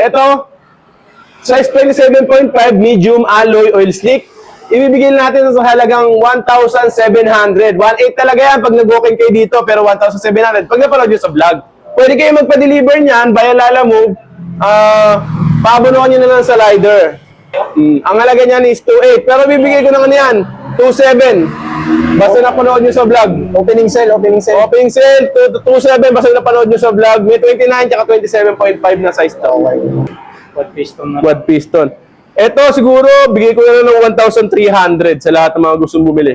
Ito, size 27.5, medium alloy oil slick. Ibibigay natin sa halagang 1,700. 1,800 talaga yan pag nag-booking kayo dito, pero 1,700 pag napanood nyo sa vlog. Pwede kayo magpa-deliver niyan via Lalamove. Paabunuan nyo na lang sa rider. Ang halaga niyan is 2,800. Pero bibigay ko naman yan, 2,700. Basta napanood nyo sa vlog. Opening sale. Opening sale, 2,700. Basta napanood nyo sa vlog. May 29 tsaka 27.5 na size to. Quad piston na. Quad piston. Ito siguro, bigay ko na lang ng 1,300 sa lahat ng mga gustong bumili.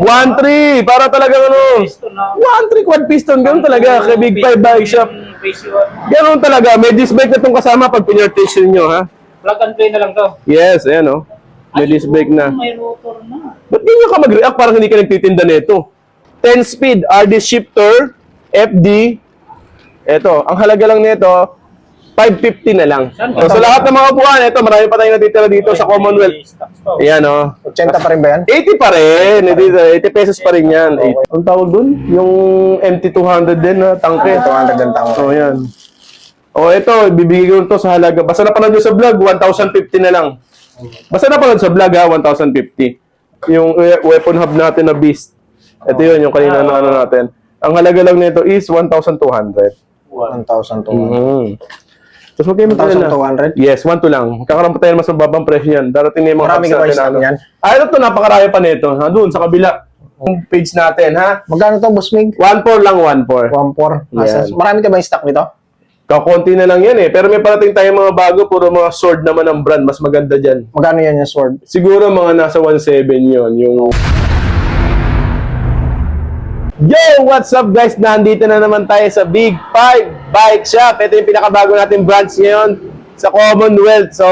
1,300 para talagang ano. 1,300 quad piston, ganoon talaga. Kay Big 5 Bike Shop. Ganoon talaga. May disc brake na itong kasama pag pinirtation nyo, ha? Plug and play na lang to. Yes, ayan o. May disc brake na. May rotor na. Ba't ganyan ka mag-react? Parang hindi ka nagtitinda nito. 10-speed RD shifter, FD. Ito, ang halaga lang nito, 550 na lang. So, sa lahat ng mga buwan, ito, marami pa tayong natitira dito sa Commonwealth. Ayan o. 80 pa rin ba yan? 80 pa rin. 80 pesos pa rin yan. Ang tawag dun? Yung MT200 din na tangke. 200 din tangke. So, yan. O, ito, bibigay ko ito sa halaga. Basta napanood nyo sa vlog, 1,050 na lang. Basta napanood sa vlog, ha, 1,050. Yung weapon hub natin na Beast. Ito yun, yung kanina na ano natin. Ang halaga lang nito is 1,200. 1,200. Tapos mag-game 1,200? Yes, 1,200 lang. Kakaroon pa tayo mas mababang presyo yan. Darating na yung mga Maraming hubs device natin. yan. Ito, napakarami pa nito. Doon, sa kabila. Yung page natin, ha? Magkano to, Boss Mig? 1,400 lang, 1,400. 1,400. Marami ka ba yung stock nito? Kakunti na lang yan eh. Pero may parating tayong mga bago, puro mga sword naman ng brand. Mas maganda dyan. Magkano yan yung sword? Siguro mga nasa 1,700 yun. Yung... Yo! What's up guys? Nandito na naman tayo sa Big 5 Bike Shop. Ito yung pinakabago nating branch ngayon sa Commonwealth. So,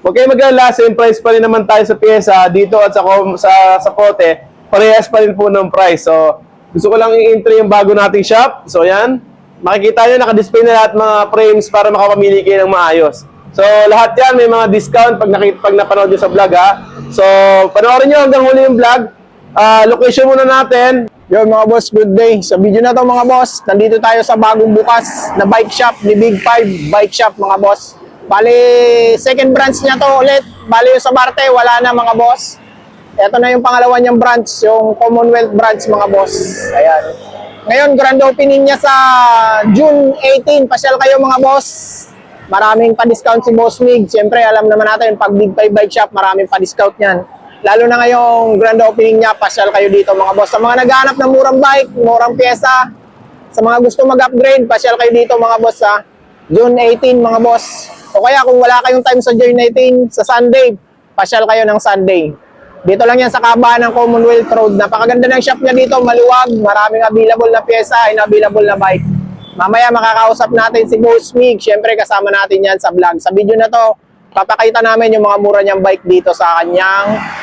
huwag kayo mag-alala. Same price pa rin naman tayo sa pyesa. Dito at sa Pote, parehas pa rin po ng price. So, gusto ko lang i-intro yung bago nating shop. So, yan. Makikita nyo, naka-display na lahat mga frames para makapamili kayo ng maayos. So, lahat yan, may mga discount pag napanood nyo sa vlog, ha. So, panoorin nyo hanggang huli yung vlog. Location muna natin. Yo mga boss, good day. Sa video na to mga boss, nandito tayo sa bagong bukas na bike shop ni Big 5 Bike Shop mga boss. Bali, second branch niya to ulit. Bali yung sa Marte, wala na mga boss. Ito na yung pangalawa niyang branch, yung Commonwealth branch mga boss. Ayan. Ngayon, grand opening niya sa June 18. Pasyal kayo mga boss. Maraming pa-discount si Boss Mig. Siyempre, alam naman natin, pag Big 5 Bike Shop, maraming pa-discount niyan. Lalo na ngayong grand opening niya, pasyal kayo dito mga boss. Sa mga naghahanap ng murang bike, murang pyesa, sa mga gusto mag-upgrade, pasyal kayo dito mga boss ha. June 18 mga boss. O kaya kung wala kayong time sa June 18, sa Sunday, pasyal kayo ng Sunday. Dito lang yan sa kabaan ng Commonwealth Road. Napakaganda ng shop niya dito, maluwag, maraming available na pyesa, available na bike. Mamaya makakausap natin si Boss Mig. Siyempre kasama natin yan sa vlog. Sa video na to, papakita namin yung mga mura niyang bike dito sa kanyang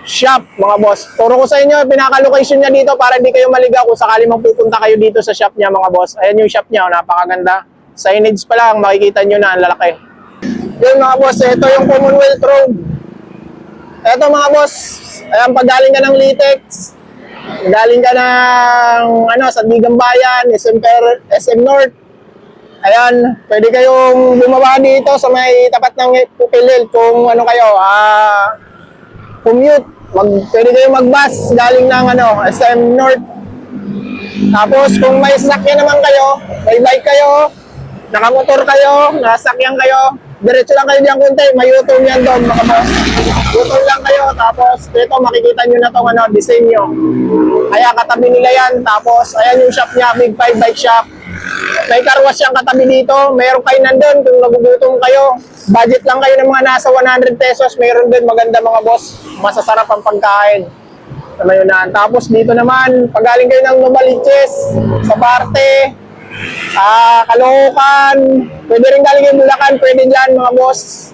shop, mga boss. Turo ko sa inyo, pinaka-location niya dito para hindi kayo maligaw kung sakali magpupunta kayo dito sa shop niya, mga boss. Ayan yung shop niya, napakaganda. Signage pa lang, makikita nyo na, ang lalaki. Yun mga boss, ito yung Commonwealth Road. Ito mga boss, ayan, pag galing ka ng Litex, galing ka ng sa Digang Bayan, SM North, ayan, pwede kayong bumaba dito sa may tapat ng Pupilil kung kayo, commute. Pwede kayong mag-bus galing ng SM North. Tapos kung may sasakyan naman kayo, may bike kayo, nakamotor kayo, nasakyan kayo, diretso lang kayo diyan konti, may U-turn yan doon mga boss. U-turn lang kayo, tapos dito makikita nyo na itong disenyo. Kaya katabi nila yan, tapos ayan yung shop niya, Big 5 Bike Shop. May car wash siyang katabi dito, mayroon kayo nandun kung nagugutom kayo. Budget lang kayo ng mga nasa 100 pesos, mayroon din maganda mga boss. Masasarap ang pagkain. Namayunan. Tapos dito naman, pag galing kayo ng Novaliches, sa Parte, Caloocan, pwede rin galing yung Bulacan, pwede dyan mga boss.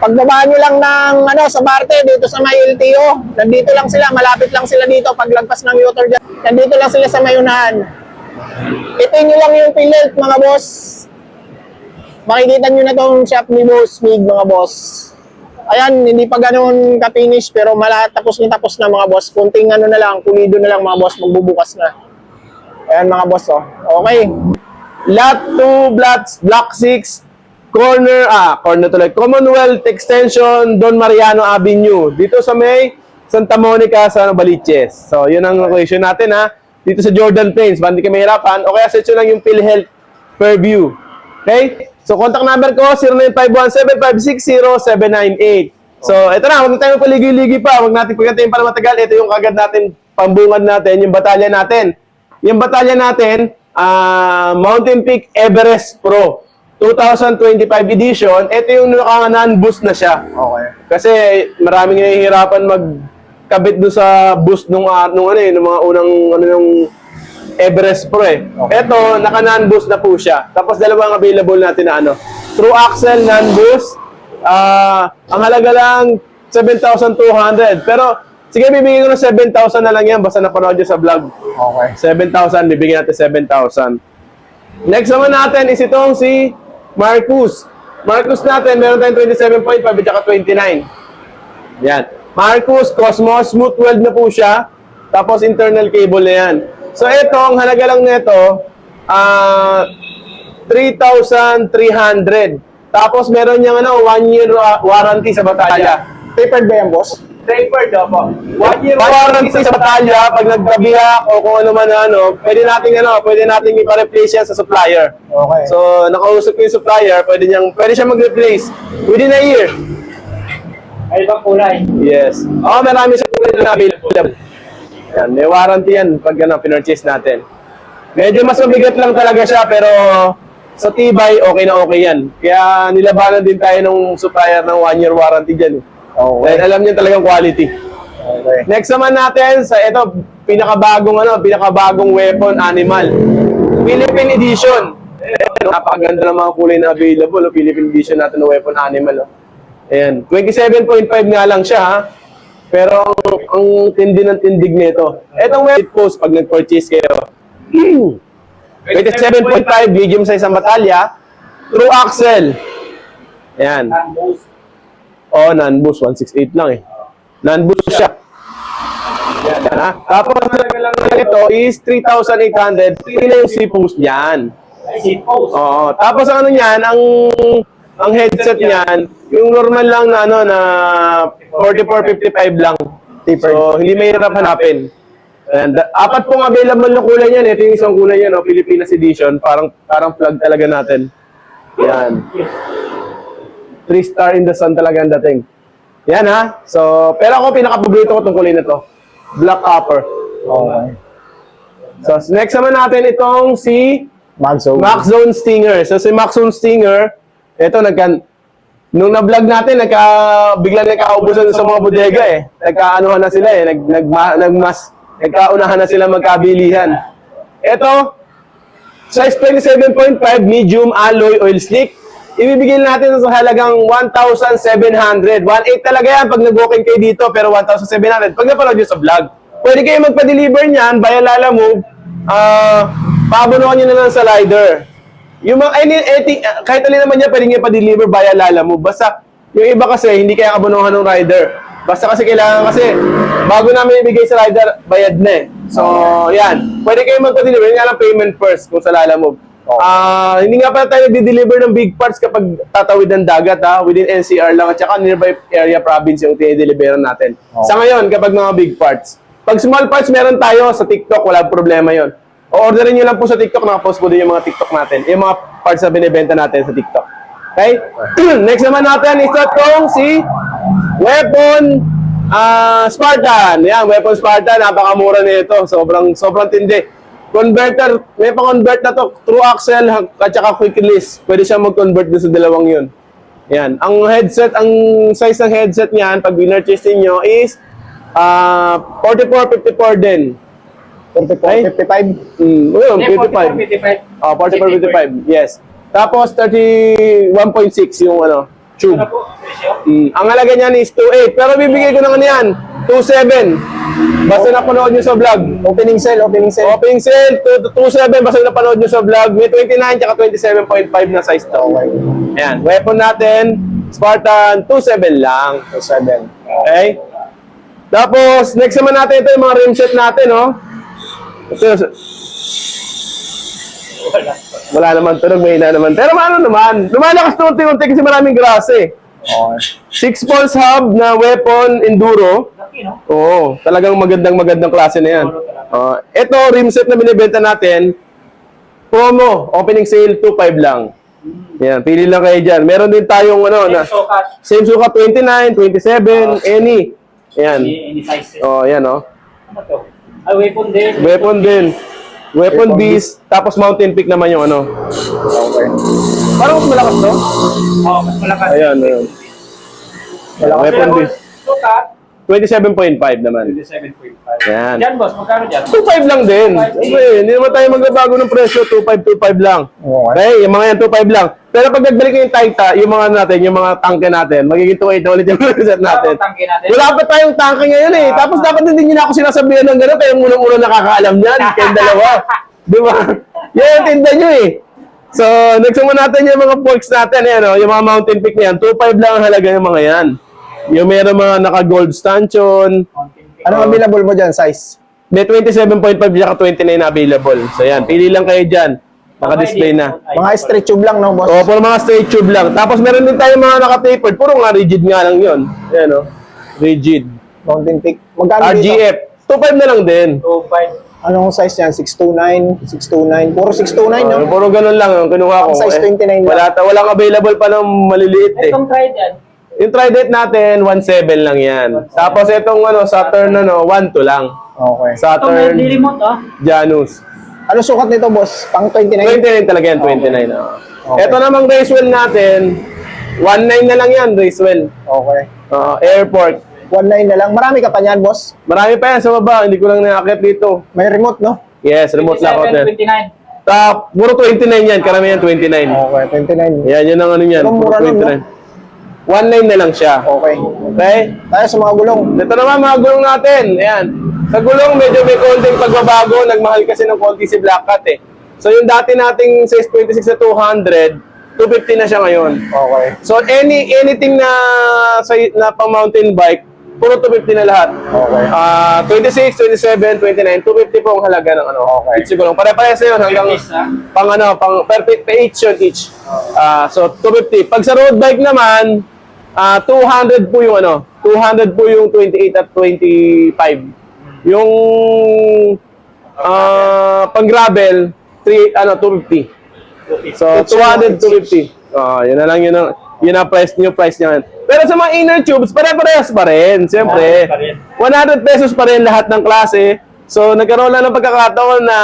Pagbabaan nyo lang ng sa Parte, dito sa may LTO, nandito lang sila, malapit lang sila dito, paglagpas ng U-turn dyan, nandito lang sila sa Mayunahan. Itin nyo lang yung pilit mga boss. Makikita nyo na tong shop ni Boss Mig mga boss. Ayan, hindi pa ganun ka-finish pero tapos na mga boss. Kunting na lang, pulido na lang mga boss, magbubukas na. Ayan mga boss oh. Okay. Lot 2, Block 6, Commonwealth Extension, Don Mariano Avenue. Dito sa may Santa Monica sa Baliches. So, yun ang location natin ha. Dito sa Jordan Plains, ba hindi ka mahirapan. O kaya search nyo lang yung PhilHealth Fairview. Okay? So, contact number ko, 0951-756-0798. So, ito na, huwag na tayo paligay-ligay pa. Huwag natin pagkantayin para matagal. Ito yung kagad natin, pambungad natin, yung batalya natin. Yung batalya natin, Mountain Peak Everest Pro 2025 edition. Ito yung non-boost na siya. Okay. Kasi maraming nahihirapan magkabit doon sa boost nung mga unang yung Everest Pro eh. Okay. Ito, naka-non-boost na po siya. Tapos dalawang available natin na True Axle non-boost. Ang halaga lang 7,200. Pero sige, bibigyan ko ng 7,000 na lang yan basta napanood nyo sa vlog. Okay. 7,000, bibigyan natin 7,000. Next naman natin is itong si Marcus. Marcus natin, meron tayong 27.5 at saka 29. Yan. Marcus Cosmos, smooth weld na po siya. Tapos internal cable na yan. So ito, ang halaga lang nito, 3,300. Tapos meron niyang 1 year warranty sa batalya. Tapered ba yan, boss? Tapered, opo. 1 year warranty sa batalya, pag nagkabiyak o kung ano man pwede nating ipa-replace yan sa supplier. Okay. So, nakausap ko yung supplier, pwede siya mag-replace within a year. Ay, ibang kulay. Yes. Marami siya na available. Yan, may warranty yan pag pinurchase natin. Medyo mas mabigat lang talaga siya, pero sa tibay, okay na okay yan. Kaya nilabanan din tayo ng supplier ng 1 year warranty dyan. Okay. Dahil alam niya talagang quality. Okay. Next naman natin sa ito, pinakabagong weapon animal. Philippine edition. Napakaganda ng mga kulay na available. Philippine edition natin ng weapon animal. Ayan. 27.5 nga lang siya ha. Pero ang tindi ng tindig nito. Etong weight post pag nag-purchase kayo. 27.5 medium size ang batalya. True axle. Ayan. Non-boost. Non-boost. 168 lang eh. Non-boost siya. Yan, ha? Tapos, lang ito is 3,800. Ito yung C-post niyan. Ay, seat post. Oo. Tapos, ang niyan, ang headset niyan, yung normal lang na, na 4455 lang. So, hindi mahirap hanapin. And, 4 pong available na kulay niyan. Ito yung isang kulay niyan, Pilipinas Edition. Parang flag talaga natin. Yan. 3-star in the sun talaga ang dating. Yan ha. So, pero ako pinaka-paborito ko itong kulay na to. Black copper. Okay. So, next naman natin itong si Maxzone Stinger. So, si Maxzone Stinger, ito nung na-vlog natin, bigla nagkakaubusan sa mga bodega eh. Nagkaanuhan na sila eh. Nagkaunahan na sila magkabilihan. Ito, size 27.5 medium alloy oil slick. Ibibigay natin sa halagang 1,700. 1,800 talaga yan pag nag-booking kayo dito, pero 1,700 pag napanood nyo sa vlog. Pwede kayo magpa-deliver niyan via Lalamove. Paabunuhan nyo na lang sa rider. Yung mga, kahit alin naman niya, pwede nyo pa-deliver via Lalamove. Basta, yung iba kasi, hindi kaya abunuhan ng rider. Basta kasi kailangan bago namin ibigay sa rider, bayad na eh. So, yan. Pwede kayo magpa-deliver. Yung nga lang payment first kung sa Lalamove. Hindi nga pala tayo nag-deliver ng big parts kapag tatawid ng dagat within NCR lang at saka nearby area province yung tinideliveran natin. Sa ngayon, kapag mga big parts. Pag small parts meron tayo sa TikTok, wala problema yon. O-orderin nyo lang po sa TikTok, nakapost po din yung mga TikTok natin. Yung mga parts na binibenta natin sa TikTok. Okay? Next naman natin is itong si Weapon Spartan. Yan, Weapon Spartan, napakamura nito. Sobrang tindi. Converter, may pa-convert na to, true axle at saka quick release. Pwede siya mag-convert sa dalawang yun. Yan. Ang size ng headset niyan, pag winurchase niyo is 4454 din. 44.55? Yun, 55. 44.55. 4455, yes. Tapos 31.6 yung tube. Ano po? Presyo? Ang halaga niyan is 2.8. Pero bibigay ko naman yan, 2.7. Basta napanood nyo sa vlog. Opening sale. Opening sale, 2.7. Basta napanood nyo sa vlog. May 29 tsaka 27.5 na size to. Okay. Ayan. Weapon natin, Spartan, 2.7 lang. 2.7. Okay? Tapos, next naman natin ito yung mga rim set natin, no? Ito, Wala. Wala naman tunog, may ina naman. Pero ano naman, lumalakas na unti-unti kasi maraming grasa eh. Okay. 6 pulse hub na weapon enduro. Laki, no? Oo, talagang magandang klase na yan. Ito, rim set na binibenta natin, promo, opening sale, 2.5 lang. Yan, pili lang kayo dyan. Meron din tayong ano, na, Sukat. same sukat, 29, 27, any. Yan. Any size. Oh, yan oh. Ano to? Ay, weapon din. Weapon din. Weapon beast, tapos mountain peak naman yung ano. Okay. Parang mas malakas to. Oo, mas malakas. Ayan, ayan. Weapon beast. Sukat. 27.5 naman. 27.5. Yan. Diyan, boss, magkano dyan? 2.5 lang din. Okay, hindi naman tayo magbabago ng presyo. 2.5 lang. Okay. Okay, yung mga yan, 2.5 lang. Pero pag nagbalik yung Taita, yung mga natin, yung mga tangke natin, magiging 2.8 na ulit yung set natin. Tangke natin. Wala pa tayong tangke ngayon eh. Tapos dapat hindi nyo na ako sinasabihan ng gano'n, kaya unang-unang nakakaalam yan. Kayong dalawa. Di ba? Yan ang tinda nyo eh. So, next mo natin yung mga forks natin, yan, oh, yung mga mountain peak na yan. 2.5 lang ang halaga yung mga yan. Yung meron mga naka-gold stanchion. Ano available mo dyan, size? May 27.5 tsaka 29 na available. So yan, pili lang kayo dyan. Naka-display na. Mga straight tube lang, no, boss? O, puro mga straight tube lang. Tapos meron din tayo mga naka-tapered. Puro nga rigid nga lang yun. Ayan o. Rigid. Mountain Peak. Magkano dito? RGF. 2.5 na lang din. 2.5. Anong size yan? 629? 629? Puro 629, no? Puro ganun lang ang kinuha ko. Ang size 29 lang. Walang available pa ng maliliit eh. Itong try dyan. Yung Trident natin, 1.7 lang yan. Tapos itong Saturn 1.2 lang. Okay. Itong may Saturn remote, oh. Janus. Ano sukat nito, boss? Pang 29? 29 talaga yan, 29. Okay. Ito namang racewell natin, 1.9 na lang yan, racewell. Okay. Airport. 19 na lang. Marami ka pa niyan, boss? Marami pa yan sa baba, hindi ko lang nakakit dito. May remote, no? Yes, remote lockout yan. 29. Puro 29 yan, karamihan 29. Okay, 29. Yan, yun ang ano yan, Pero puro mura nun, 29. 1.9 na lang siya. Okay. Okay? Tayo sa mga gulong. Ito naman mga gulong natin. Ayan. Sa gulong, medyo may konting pagbabago. Nagmahal kasi ng konti si Black Cat eh. So yung dati nating size 26 na 200, 250 na siya ngayon. Okay. So anything na pang mountain bike, puro 250 na lahat. Okay. 26, 27, 29, 250 po ang halaga ng ano. Okay. Each gulong. Pare-parehas na yun hanggang pang perfect each yun each. So 250. Pag sa road bike naman, 200 po yung 200 po yung 28 at 25. Yung pang gravel, 250. So 200, 250. Yun na lang yun ang price niya. Pero sa mga inner tubes, pare-parehas pa rin. Siyempre, 100 pesos pa rin lahat ng klase. So, nagkaroon lang ng pagkakataon na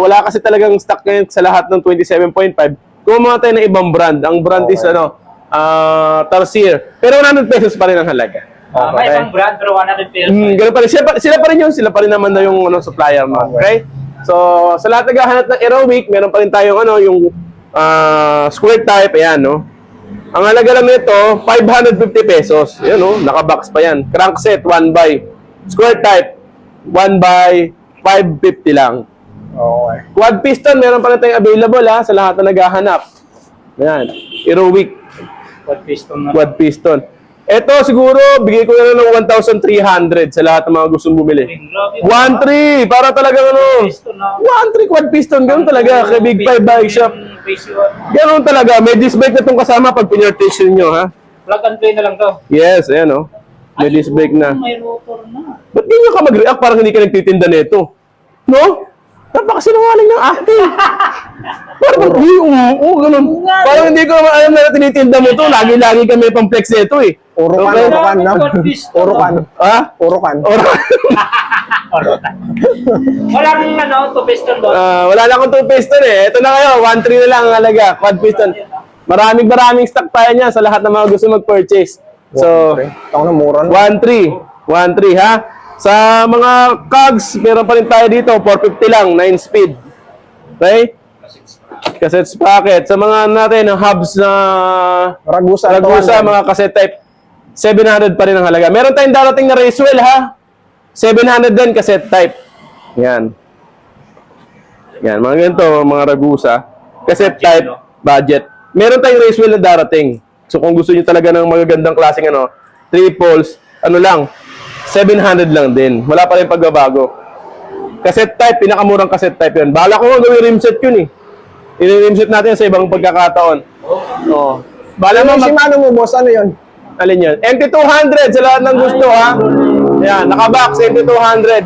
wala kasi talagang stock ngayon sa lahat ng 27.5. Kumuha tayo ng ibang brand. Ang brand is Tarsier. Pero 100 pesos pa rin ang halaga. May ibang brand pero 100 pesos. Ganun pa rin. Sila pa rin yun. Sila pa rin naman na yung supplier mo. Okay? So, sa lahat naghahanap ng Aerowick, meron pa rin tayong yung square type. Ayan, no? Ang halaga lang nito, 550 pesos. Yan, no? Nakabox pa yan. Crankset, 1x. Square type, 1x, 550 lang. Okay. Quad piston, meron pa rin tayong available sa lahat na naghahanap. Ayan, Aerowick, quad piston. Ito siguro, bigay ko na lang ng 1,300 sa lahat ng mga gustong bumili. 1,300, para talagang 1,300 quad piston, ganoon talaga, kay Big 5 Bike Shop. Ganoon talaga, may disc brake na itong kasama pag pinartation nyo, ha? Plug and play na lang to. Yes, ayan o. May disc brake na. May rotor na. Ba't di nyo ka mag-react parang hindi ka nagtitinda nito? No? Napakasinungaling ng acting. Parang hindi, ganun. Parang hindi ko alam na tinitinda mo to. Lagi-lagi kami pang-flex nito eh. Puro kan, Okay. puro kan, no? Puro kan. Ha? Puro kan. Walang 2 piston doon. Wala na akong 2 piston eh. Ito na kayo, 1.3 na lang ang halaga. Quad piston. Maraming stock tayo niya sa lahat ng mga gusto mag-purchase. So, Tawag na mura, no? 1.3 ha. Sa mga cogs, meron pa rin tayo dito, 450 lang, 9 speed. Okay? Cassette sprocket. Sa mga natin, hubs na Ragusa, mga cassette type, 700 pa rin ang halaga. Meron tayong darating na racewell ha. 700 din cassette type. Yan. Yan, mga ganito, mga Ragusa. Cassette type, budget. Meron tayong racewell na darating. So kung gusto niyo talaga ng magagandang klaseng 3 poles, lang, 700 lang din. Wala pa rin pagbabago. Cassette type, pinakamurang cassette type yun. Bala ko nga gawin rim set yun eh. I-rimshot natin sa ibang pagkakataon. Oo. Bala mo, Yung Shimano mo, boss, ano yun? alin yun? MT200 sa lahat ng gusto, ha? Yan, nakabox, MT200.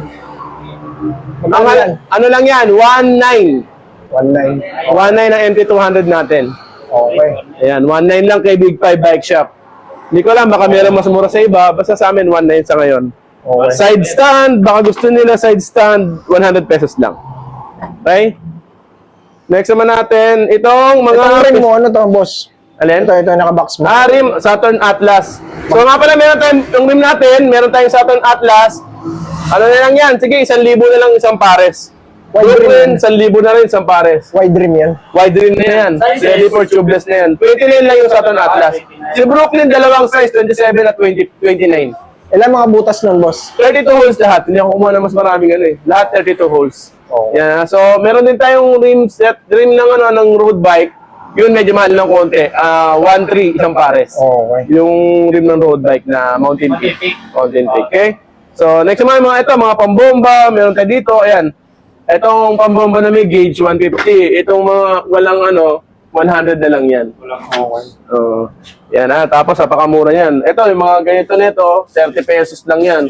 Magkano yan? Ano lang yan? 1.9. 1.9. 1.9 ang MT200 natin. Okay. Ayan, 1.9 lang kay Big 5 Bike Shop. Hindi ko alam, baka meron mas mura sa iba. Basta sa amin, 1.9 sa ngayon. Okay. Side stand, baka gusto nila side stand, 100 pesos lang. Okay? Next naman natin, itong mga... Itong rim mo, ano to, boss? Alin? Ito, nakabox mo. Rim, Saturn Atlas. So nga pala, meron tayong, yung rim natin, meron tayong Saturn Atlas. Ano na lang yan? Sige, 1,000 na lang isang pares. Wide Brooklyn, rim. 1,000 na rin isang pares. Wide rim yan. Wide rim na yan. Ready for tubeless na yan. 29 lang yung Saturn Atlas. Si Brooklyn, dalawang size, 27 at 29. Ilan mga butas nun, boss? 32 holes lahat. Hindi ako kumuha ng mas maraming ano eh. Lahat 32 holes. Oo. Yeah, so meron din tayong rim set, rim ng ano ng road bike. Yun medyo mahal ng konti. 1.3 isang pares. Okay. Yung rim ng road bike na Mountain Peak. Mountain Peak. Okay? So next naman mga ito, mga pambomba, meron tayo dito. Ayan. Itong pambomba na may gauge 150. Itong mga walang ano 100 na lang yan. Okay. Yan tapos napakamura yan. Ito, yung mga ganito nito, 30 pesos lang yan.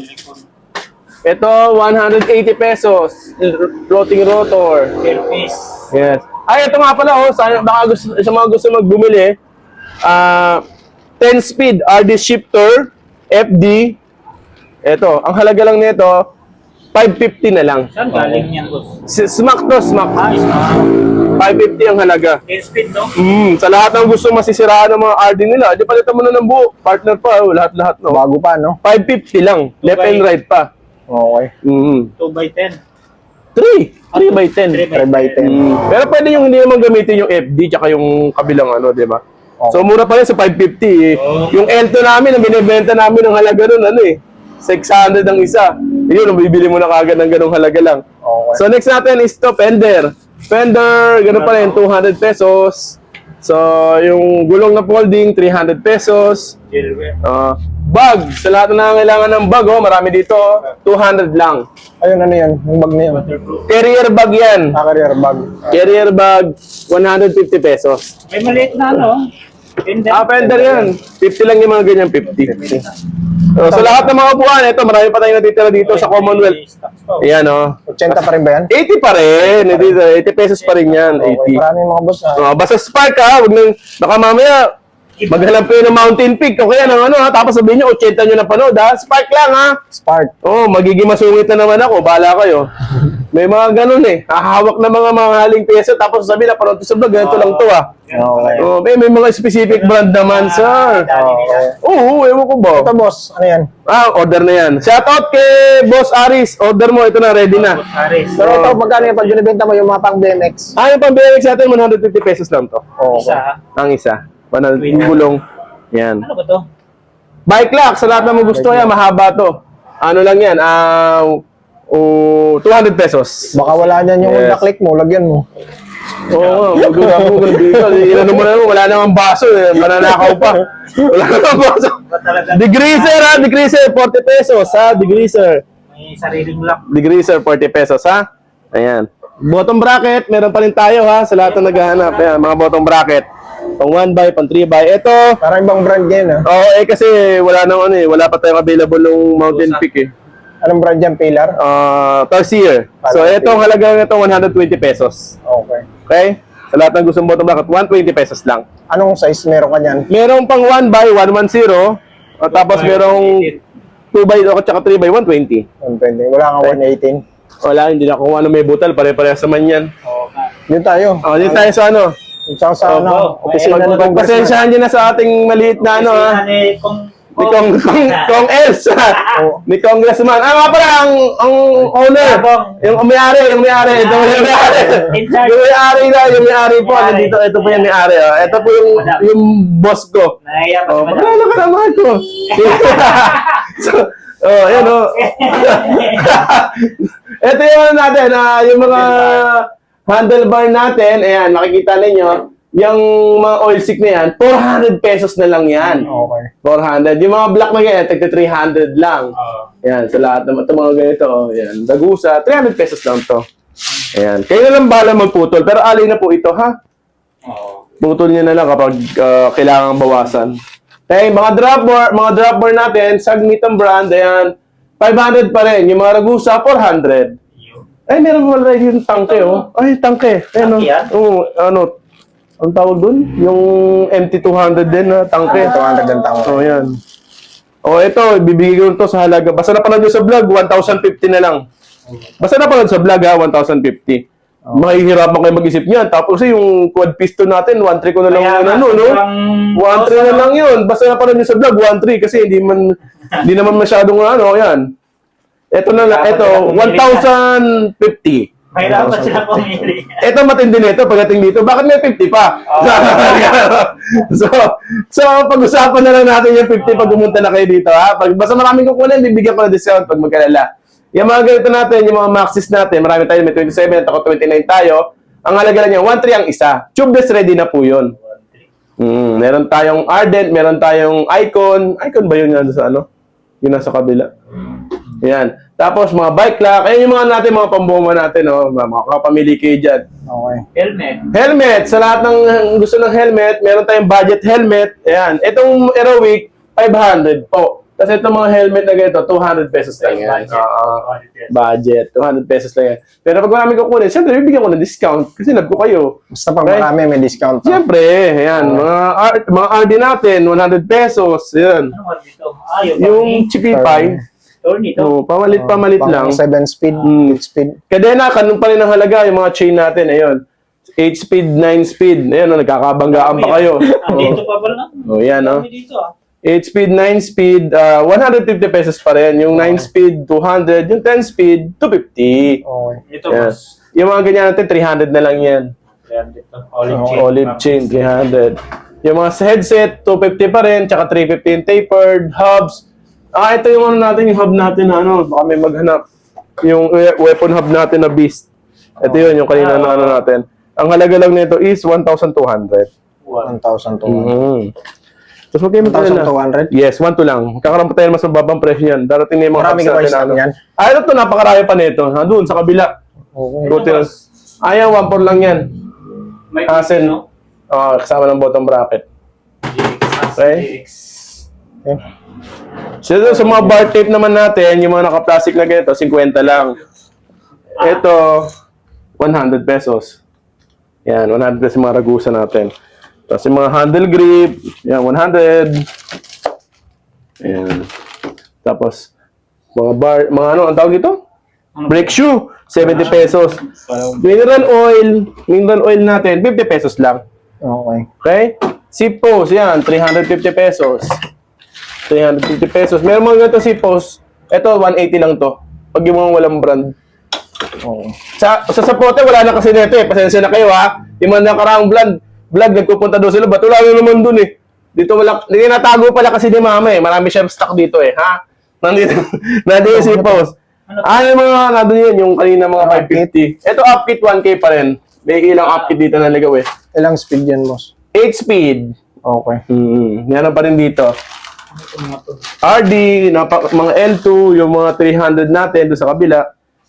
Ito, 180 pesos. Floating rotor. Airpiece. Yes. Ay, ito nga pala, baka gusto, sa mga gusto magbumili, 10-speed RD shifter, FD. Ito, ang halaga lang nito, 550 na lang. Saan galing yan, boss? Smack to, smack. 550 ang halaga. Airspeed, no? Sa lahat ng gusto masisiraan ng mga RD nila, di palitan mo na ng buo. Partner pa, lahat-lahat, no? Bago pa, no? 550 lang. Left and right pa. Okay. 2x10. 3 by 10. 3 by 10. Pero pwede yung hindi naman gamitin yung FD tsaka yung kabilang ano, di ba? Okay. So mura pa rin sa 550 eh. Yung L2 namin, ang binibenta namin ng halaga nun, ano eh, 600 ang isa. Yun, bibili mo na kagad ng ganong halaga lang. Okay. So next natin is to Fender. Fender, ganun pa rin, 200 pesos. So yung gulong na folding, 300 pesos. Bag, sa lahat na nangangailangan ng bag, marami dito, 200 lang. Ayun, ano yan? Yung bag na yun. Carrier bag yan. Career bag. Carrier bag, 150 pesos. May maliit na, ano? Fender. Fender yan. 50 lang yung mga ganyan, 50. So, sa lahat ng mga upuan, ito, marami pa tayong natitira dito sa Commonwealth. Ayan, 80 pa rin ba yan? 80 pa rin. 80 pesos pa rin yan, Okay. 80. Maraming mga boss na. Basta Spark ha, wag nang, baka mamaya, maghanap kayo ng Mountain Peak o kaya ng ano ha, tapos sabihin nyo, 80 nyo na panood ha, Spark lang ha. Spark. Magiging masungit na naman ako, bahala kayo. May mga ganun eh, hahawak na mga mahaling peso, tapos sabihin na panood ko sa vlog, ganito lang to ha. Okay. May mga specific brand naman, sir. Oo, ewan ko ba? Ito, boss. Ano yan? Order na yan. Shoutout kay Boss Aris. Order mo, ito na, ready na. Paris. Pero ito, magkano yung pag binibenta mo yung mga pang BMX? Yung pang-BMX natin, 150 pesos lang to. Isa, ha? Ang isa. 100 yung gulong. Yan. Ano ba to? Bike lock, sa lahat na mo gusto yan, mahaba to. Ano lang yan, 200 pesos. Baka wala niyan yung Yes. naklik mo, lagyan mo. Oo, magagawa mo dito. Ilan mo na naman, wala namang baso. Mananakaw pa. Wala namang baso. Ba talaga? Degreaser ha, degreaser, 40 pesos ha, degreaser. May sariling lock. Degreaser, 40 pesos ha. Ayan. Bottom bracket, meron pa rin tayo ha, sa lahat na naghahanap. Ayan, mga bottom bracket. Pang 1x, pang 3x. Ito, Parang ibang brand yan, ha? kasi wala nang ano eh, wala pa tayong available ng Mountain Peak eh. Anong brand yan, Pilar? Tarsier. So, itong halaga nito 120 pesos. Okay. Okay? Sa lahat ng gustong bottom bracket, 120 pesos lang. Anong size meron ka niyan? Merong pang 1x, 110. Tapos merong 2x at saka 3x, 120. 120. Wala kang 118. Wala, hindi na kung ano may butal, pare-parehas naman yan. Oo nga. Yun tayo. Dito tayo sa ano. Sa ano, opisina ng Congressman. Pasensyahan nyo na sa ating maliit na ano ha. Ni Kong Els. Ni Congressman. Nga pala, ang owner. Yung may-ari. Ito yung may-ari. Yung may-ari po. Dito, ito po yung may-ari. Ito po yung boss ko. Nahiya pa naman. Magkano ka naman ko? Yan o. Ito yung ano natin, yung mga handlebar natin, ayan, makikita ninyo, yung mga oil stick na yan, 400 pesos na lang yan. Okay. 400. Yung mga black na ganyan, tagta 300 lang. Yan, sa lahat ng ito mga ganito, yan, Dagusa, 300 pesos lang to. Ayan, kayo na lang bahala magputol, pero alay na po ito, ha? Oo. Putol niya na lang kapag kailangan bawasan. Okay, mga drop bar natin, Sagmit ang brand, ayan, 500 pa rin. Yung mga Ragusa, 400. Yun. Ay, meron pala yung tangke, oh. Ay, tangke. Ayun, Tangke yan? oh. Ano, ang tawag dun? Yung MT200 din na tangke. 200 ang tangke. Oh, yan. Oh, ito, ibibigay ko ito sa halaga. Basta napanood nyo sa vlog, 1,050 na lang. Basta napanood sa vlog, ha, 1,050. Mahihirapan kayo mag-isip niyan. Tapos yung quad piston natin, 1.3 ko na lang Kaya yun, nga, ano, no? sobrang 1.3 na lang yun. Basta napanood nyo sa vlog, 1.3 kasi hindi naman masyadong ano, yan. Ito na lang, ito, 1,050. Mahirapan sila pumili. Ito matindi nito pagdating dito. Bakit may 50 pa? So pag-usapan na lang natin yung 50 pag pumunta na kayo dito, ha? Basta maraming kukunin, bibigyan ko ng discount pag magkalala. Yung mga ganito natin, yung mga Maxis natin, marami tayo, may 27, ako 29 tayo. Ang halaga lang niya, 1.3 ang isa. Tubeless ready na po yun. Meron tayong Ardent, meron tayong Icon. Icon ba yun yan sa ano? Yun nasa kabila. Yan. Tapos mga bike lock. Ayan yung mga natin, mga pamboma natin, oh. Mga kapamili kayo dyan. Okay. Helmet. Helmet. Sa lahat ng gusto ng helmet, meron tayong budget helmet. Ayan. Itong Aerowick, 500 po. Kasi itong mga helmet na ganito, 200 pesos lang yan. Budget. 200 pesos lang yan. Pero pag marami kukunin, siyempre, bibigyan ko ng discount. Kasi love ko kayo. Basta pag Okay. marami, may discount. Siyempre, ayan. Mga RD natin, 100 pesos. Ayan. Ano ba dito? Ah, Yung Chipipay, nito. no, pamalit lang. 7 speed, 8 speed. Kadena, kanun pa rin ang halaga, yung mga chain natin, ayun. 8 speed, 9 speed. Ayan, nakakabanggaan pa kayo. Dito pa pala. Oh, yan, oh. Dami dito, ah. 8 speed, 9 speed, 150 pesos pa rin. Yung 9 speed, 200. Yung 10 speed, 250. Okay. Ito, Yan. mas. Yung mga ganyan natin, 300 na lang yan. Ayan, dito. Olive chain. Olive chain, 300. Yung mga headset, 250 pa rin. Tsaka 350 yung tapered, hubs. Ito yung ano natin, yung hub natin na ano, baka may maghanap. Yung weapon hub natin na beast. Ito yun, yung kanina na ano natin. Ang halaga lang nito is 1,200. 1,200. Tapos huwag kayo magkalala. 1,200? Yes, 1,2 lang. Kakaroon pa tayo mas mababang presyo yan. Darating na yung mga Marami hubs ka ba natin stock na ano. niyan? Ito to, napakarami pa nito. Doon, sa kabila. Okay. Buti na. Ayaw, 1,4 lang yan. May Hassle. no? Kasama ng bottom bracket. Okay. GX. Okay. So, sa mga bar tape naman natin, yung mga naka-plastic na ganito, 50 lang. Ito, 100 pesos. Yan, 100 pesos yung mga Ragusa natin. Tapos yung mga handle grip, yan, 100. Ayan. Tapos, mga ano, ang tawag dito? Brake shoe, 70 pesos. Mineral oil natin, 50 pesos lang. Okay. Okay? Sipos, yan, 350 pesos. 350 pesos. Meron mga ganito sipos, ito, 180 lang to. Pag yung mga walang brand. Okay. Sa sapote, wala na kasi nito eh. Pasensya na kayo ha. Yung mga nakaraang vlog, nagpupunta doon sila. Ba't wala na naman doon eh. Dito wala, hindi natago pala kasi ni mama eh. Marami siyang stock dito eh. Ha? Nandito yung sipos. Yung mga, nandun yun, yung kanina mga 550. Ito upkit 1K pa rin. May ilang upkit dito na nagawa eh. Ilang speed yan, boss? 8 speed. Okay. Meron pa rin dito. RD, mga L2, yung mga 300 natin doon sa kabila.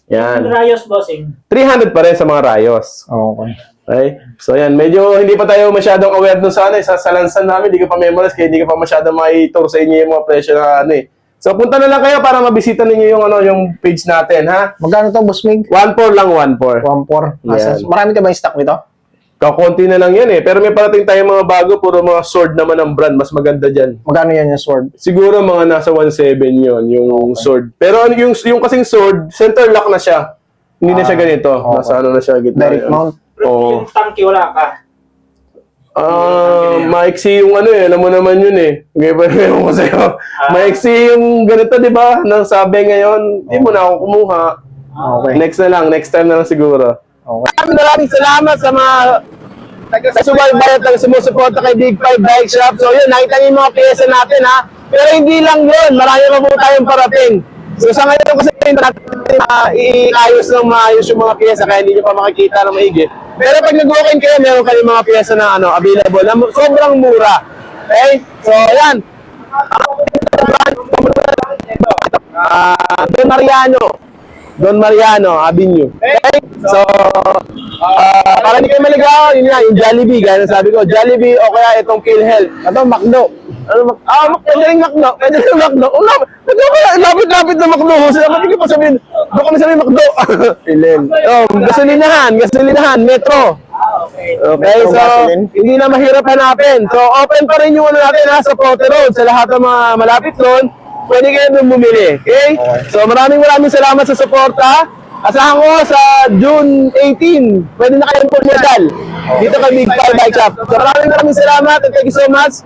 Yan. Rayos, bossing. 300 pa rin sa mga rayos. Okay. Okay? So yan, medyo hindi pa tayo masyadong aware dun sa ano, sa lansan namin, hindi ko pa memorize, kaya hindi ko pa masyadong maitur sa inyo yung mga presyo na ano eh. So punta na lang kayo para mabisita ninyo yung ano, yung page natin, ha? Magkano to, boss Mig? 1.4 lang, 1.4. 1,400. Yan. Marami ka ba yung stock nito? Kakunti na lang yan eh. Pero may parating tayong mga bago, puro mga sword naman ang brand, mas maganda dyan. Magkano yan yung sword? Siguro mga nasa 1.7 yon yung sword. Pero yung kasing sword, center lock na siya. Hindi na siya ganito. Okay. Nasa ano na siya, gitna. Direct yun. mount? Oo. Yung tanki, wala ka. Maiksi yung ano eh, alam mo naman yun eh. Ngayon pa rin ko sa'yo. Maiksi yung ganito, di ba? Nang sabi ngayon, di mo na ako kumuha. Okay. Next na lang, next time na lang siguro. Okay. Maraming salamat sa mga taga-subaybay at sumusuporta kay Big 5 Bike Shop. So yun, nakita niyo yung mga pyesa natin ha. Pero hindi lang yun, marami pa po tayong parating. So sa ngayon kasi hindi natin iayos ng maayos yung mga pyesa kaya hindi nyo pa makikita ng maigi. Pero pag nag-walk-in kayo, meron kayong mga pyesa na ano, available na sobrang mura. Okay? So ayan. Don Mariano. Don Mariano Avenue. Okay? So, para hindi kayo maligaw, yun nga, yung Jollibee, gaya ng sabi ko, Jollibee o kaya itong PhilHealth. Ito, McDo. Pwede rin McDo. Pwede rin McDo. Lapit na McDo. So, ba't hindi ko sabihin, doon kami sabihin McDo. Pilin. Gasolinahan, Metro. Okay, Metro so gasoline. hindi na mahirap hanapin. So open pa rin yung ano natin ha, sa Prote Road, sa lahat ng mga malapit doon. Pwede kayo doon bumili. Okay? So maraming salamat sa suporta. Asahan ko sa June 18, pwede na kayong pumuntal dito kay Big Five Bike Shop. So maraming salamat and thank you so much.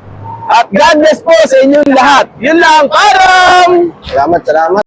At God bless po sa inyong lahat. Yun lang, parang! Salamat.